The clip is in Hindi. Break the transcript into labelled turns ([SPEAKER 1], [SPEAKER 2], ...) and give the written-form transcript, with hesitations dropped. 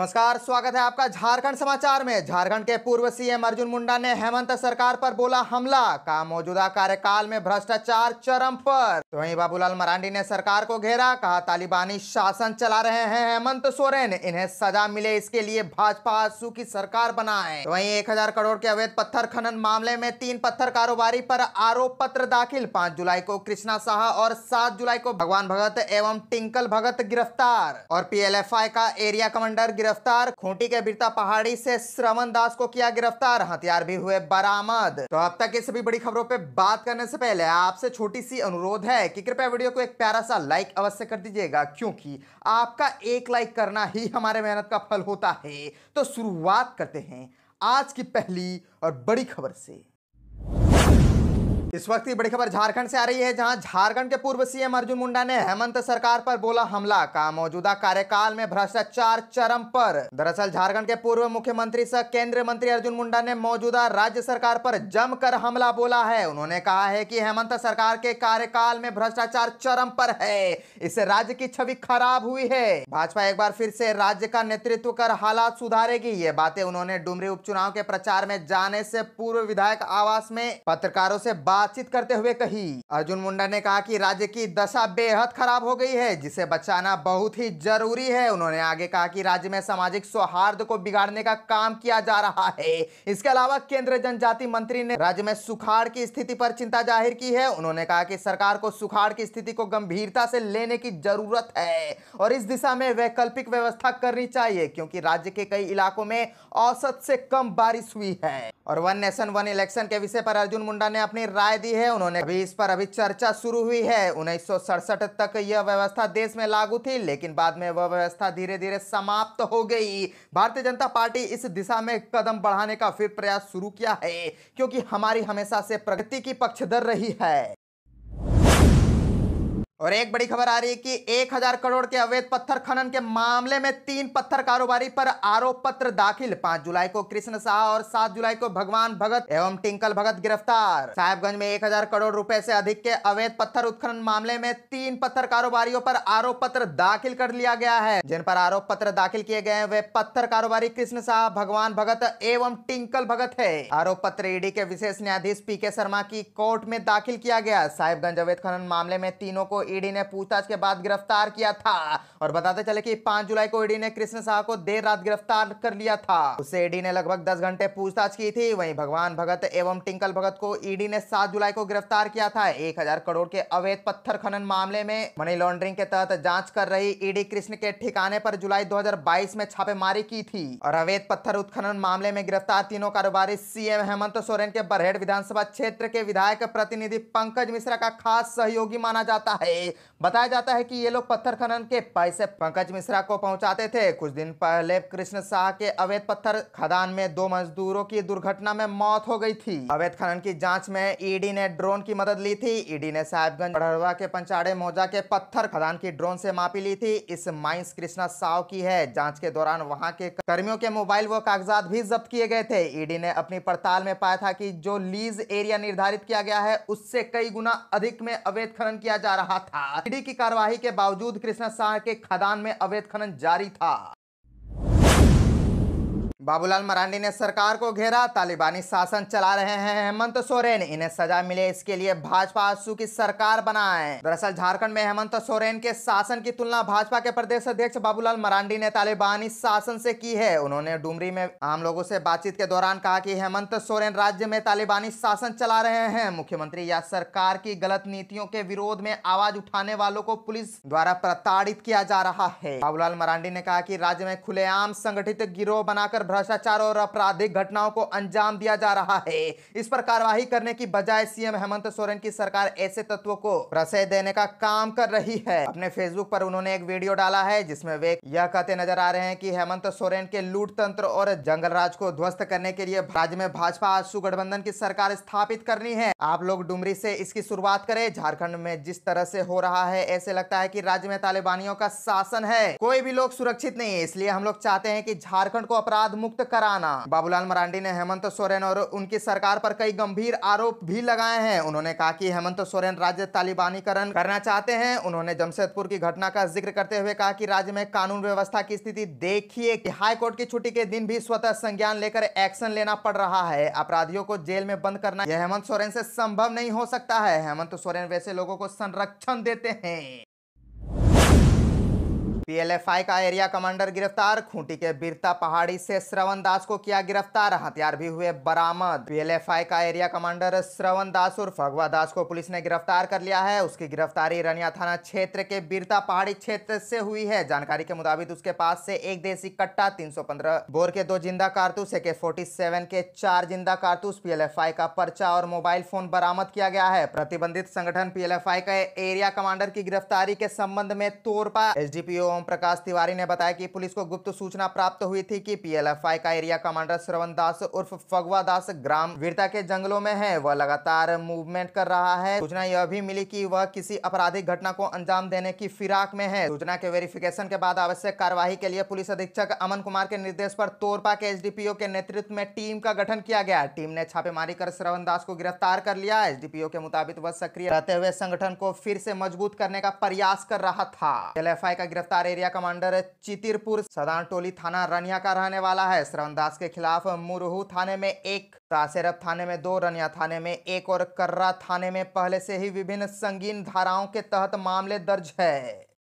[SPEAKER 1] नमस्कार, स्वागत है आपका झारखंड समाचार में। झारखंड के पूर्व सीएम अर्जुन मुंडा ने हेमंत सरकार पर बोला हमला, कहा मौजूदा कार्यकाल में भ्रष्टाचार चरम पर। तो वहीं बाबूलाल मरांडी ने सरकार को घेरा, कहा तालिबानी शासन चला रहे हैं हेमंत सोरेन, इन्हें सजा मिले इसके लिए भाजपा आसू की सरकार बनाए। तो वहीं 1000 करोड़ के अवैध पत्थर खनन मामले में 3 पत्थर कारोबारी पर आरोप पत्र दाखिल। 5 जुलाई को कृष्णा शाह और 7 जुलाई को भगवान भगत एवं टिंकल भगत गिरफ्तार और पीएलएफआई का एरिया कमांडर गिरफ्तार। खूंटी के बिरता पहाड़ी से श्रवण दास को किया गिरफ्तार, हथियार भी हुए बरामद। तो अब तक की सभी बड़ी खबरों पे बात करने से पहले आपसे छोटी सी अनुरोध है कि कृपया वीडियो को एक प्यारा सा लाइक अवश्य कर दीजिएगा, क्योंकि आपका एक लाइक करना ही हमारे मेहनत का फल होता है। तो शुरुआत करते हैं आज की पहली और बड़ी खबर से। इस वक्त की बड़ी खबर झारखंड से आ रही है, जहां झारखंड के पूर्व सीएम अर्जुन मुंडा ने हेमंत सरकार पर बोला हमला, कहा मौजूदा कार्यकाल में भ्रष्टाचार चरम पर। दरअसल झारखंड के पूर्व मुख्यमंत्री सह केंद्रीय मंत्री अर्जुन मुंडा ने मौजूदा राज्य सरकार पर जमकर हमला बोला है। उन्होंने कहा है कि हेमंत सरकार के कार्यकाल में भ्रष्टाचार चरम पर है, इससे राज्य की छवि खराब हुई है। भाजपा एक बार फिर से राज्य का नेतृत्व कर हालात सुधारेगी। ये बातें उन्होंने डुमरी उपचुनाव के प्रचार में जाने से पूर्व विधायक आवास में पत्रकारों से बातचीत करते हुए कही। अर्जुन मुंडा ने कहा कि राज्य की दशा बेहद खराब हो गई है, जिसे बचाना बहुत ही जरूरी है। उन्होंने आगे कहा कि राज्य में सामाजिक सौहार्द को बिगाड़ने का काम किया जा रहा है। इसके अलावा केंद्रीय जनजाति मंत्री ने राज्य में सुखाड़ की स्थिति पर चिंता जाहिर की है। उन्होंने कहा कि सरकार को सुखाड़ की स्थिति को गंभीरता से लेने की जरूरत है और इस दिशा में वैकल्पिक व्यवस्था करनी चाहिए, क्योंकि राज्य के कई इलाकों में औसत से कम बारिश हुई है। और वन नेशन वन इलेक्शन के विषय पर अर्जुन मुंडा ने अपनी राय दी है। उन्होंने इस पर चर्चा शुरू हुई है। 1967 तक यह व्यवस्था देश में लागू थी, लेकिन बाद में वह व्यवस्था धीरे धीरे समाप्त हो गई। भारतीय जनता पार्टी इस दिशा में कदम बढ़ाने का फिर प्रयास शुरू किया है, क्योंकि हमारी हमेशा से प्रगति की पक्षधर रही है। और एक बड़ी खबर आ रही है कि 1000 करोड़ के अवैध पत्थर खनन के मामले में 3 पत्थर कारोबारी पर आरोप पत्र दाखिल। 5 जुलाई को कृष्ण शाह और 7 जुलाई को भगवान भगत एवं टिंकल भगत गिरफ्तार। साहेबगंज में 1000 करोड़ रुपए से अधिक के अवैध पत्थर उत्खनन मामले में 3 पत्थर कारोबारियों पर आरोप पत्र दाखिल कर लिया गया है। जिन पर आरोप पत्र दाखिल किए गए हैं वे पत्थर कारोबारी कृष्ण शाह, भगवान भगत एवं टिंकल भगत है। आरोप पत्र ईडी के विशेष न्यायाधीश पीके शर्मा की कोर्ट में दाखिल किया गया। साहेबगंज अवैध खनन मामले में तीनों को ईडी ने पूछताछ के बाद गिरफ्तार किया था। और बताते चले कि 5 जुलाई को ईडी ने कृष्ण शाह को देर रात गिरफ्तार कर लिया था। उससे ईडी ने लगभग 10 घंटे पूछताछ की थी। वहीं भगवान भगत एवं टिंकल भगत को ईडी ने 7 जुलाई को गिरफ्तार किया था। 1000 करोड़ के अवैध पत्थर खनन मामले में मनी लॉन्ड्रिंग के तहत जांच कर रही ईडी कृष्ण के ठिकाने पर जुलाई 2022 में छापेमारी की थी। और अवैध पत्थर उत्खनन मामले में गिरफ्तार तीनों कारोबारी सीएम हेमंत सोरेन के बरहेड़ विधानसभा क्षेत्र के विधायक प्रतिनिधि पंकज मिश्रा का खास सहयोगी माना जाता है। बताया जाता है कि ये लोग पत्थर खनन के पैसे पंकज मिश्रा को पहुंचाते थे। कुछ दिन पहले कृष्ण शाह के अवैध पत्थर खदान में 2 मजदूरों की दुर्घटना में मौत हो गई थी। अवैध खनन की जांच में ईडी ने ड्रोन की मदद ली थी। ईडी ने साहेबगंज बढ़वा के पंचाड़े मौजा के पत्थर खदान की ड्रोन से मापी ली थी। इस माइंस कृष्णा शाह की है। जांच के दौरान वहां के कर्मियों के मोबाइल व कागजात भी जब्त किए गए थे। ईडी ने अपनी पड़ताल में पाया था कि जो लीज एरिया निर्धारित किया गया है, उससे कई गुना अधिक में अवैध खनन किया जा रहा था। ईडी की कार्यवाही के बावजूद कृष्णा शाह के खदान में अवैध खनन जारी था। बाबूलाल मरांडी ने सरकार को घेरा, तालिबानी शासन चला रहे हैं हेमंत सोरेन, इन्हें सजा मिले इसके लिए भाजपा आसू की सरकार बनाए। दरअसल झारखंड में हेमंत सोरेन के शासन की तुलना भाजपा के प्रदेश अध्यक्ष बाबूलाल मरांडी ने तालिबानी शासन से की है। उन्होंने डुमरी में आम लोगों से बातचीत के दौरान कहा कि हेमंत सोरेन राज्य में तालिबानी शासन चला रहे हैं। मुख्यमंत्री या सरकार की गलत नीतियों के विरोध में आवाज उठाने वालों को पुलिस द्वारा प्रताड़ित किया जा रहा है। बाबूलाल मरांडी ने कहा कि राज्य में खुलेआम संगठित गिरोह बनाकर भ्रष्टाचार और आपराधिक घटनाओं को अंजाम दिया जा रहा है। इस पर कार्रवाई करने की बजाय सीएम हेमंत सोरेन की सरकार ऐसे तत्वों को प्रश्रय देने का काम कर रही है। अपने फेसबुक पर उन्होंने एक वीडियो डाला है, जिसमें वे यह कहते नजर आ रहे हैं कि हेमंत सोरेन के लूट तंत्र और जंगल राज को ध्वस्त करने के लिए राज्य में भाजपा आसू गठबंधन की सरकार स्थापित करनी है। आप लोग डुमरी से इसकी शुरुआत करें। झारखंड में जिस तरह से हो रहा है, ऐसे लगता है कि राज्य में तालिबानियों का शासन है, कोई भी लोग सुरक्षित नहीं है। इसलिए हम लोग चाहते हैं कि झारखंड को अपराध मुक्त कराना। बाबूलाल मरांडी ने हेमंत सोरेन और उनकी सरकार पर कई गंभीर आरोप भी लगाए हैं। उन्होंने कहा कि हेमंत सोरेन राज्य तालिबानीकरण करना चाहते हैं। उन्होंने जमशेदपुर की घटना का जिक्र करते हुए कहा कि राज्य में कानून व्यवस्था की स्थिति देखिए कि हाईकोर्ट की छुट्टी के दिन भी स्वतः संज्ञान लेकर एक्शन लेना पड़ रहा है। अपराधियों को जेल में बंद करना यह हेमंत सोरेन से संभव नहीं हो सकता है। हेमंत सोरेन वैसे लोगों को संरक्षण देते हैं। पीएलएफआई का एरिया कमांडर गिरफ्तार। खूंटी के बिरता पहाड़ी से श्रवण दास को किया गिरफ्तार, हथियार भी हुए बरामद। पीएलएफआई का एरिया कमांडर श्रवण दास उर्फ भगवा दास को पुलिस ने गिरफ्तार कर लिया है। उसकी गिरफ्तारी रनिया थाना क्षेत्र के बिरता पहाड़ी क्षेत्र से हुई है। जानकारी के मुताबिक उसके पास से एक देसी कट्टा, 315 बोर के 2 जिंदा कारतूस, AK-47 के 4 जिंदा कारतूस, पीएलएफआई का पर्चा और मोबाइल फोन बरामद किया गया है। प्रतिबंधित संगठन पीएलएफआई का एरिया कमांडर की गिरफ्तारी के संबंध में तोरपा एसडीपीओ ओम प्रकाश तिवारी ने बताया कि पुलिस को गुप्त सूचना प्राप्त हुई थी कि पीएलएफआई का एरिया कमांडर श्रवण दास उर्फ फगवा दास ग्राम वीरता के जंगलों में है। वह लगातार मूवमेंट कर रहा है। सूचना यह भी मिली कि वह किसी आपराधिक घटना को अंजाम देने की फिराक में है। सूचना के वेरिफिकेशन के बाद आवश्यक कार्यवाही के लिए पुलिस अधीक्षक अमन कुमार के निर्देश पर तोरपा के एसडीपीओ के नेतृत्व में टीम का गठन किया गया। टीम ने छापेमारी कर श्रवण दास को गिरफ्तार कर लिया। एसडीपीओ के मुताबिक वह सक्रिय रहते हुए संगठन को फिर से मजबूत करने का प्रयास कर रहा था। पीएलएफआई का गिरफ्तार एरिया कमांडर चितिरपुर सदान टोली थाना रनिया का रहने वाला है। श्रवण दास के खिलाफ मुरहू थाने में 1, तासेरप थाने में 2, रनिया थाने में 1 और कर्रा थाने में पहले से ही विभिन्न संगीन धाराओं के तहत मामले दर्ज है।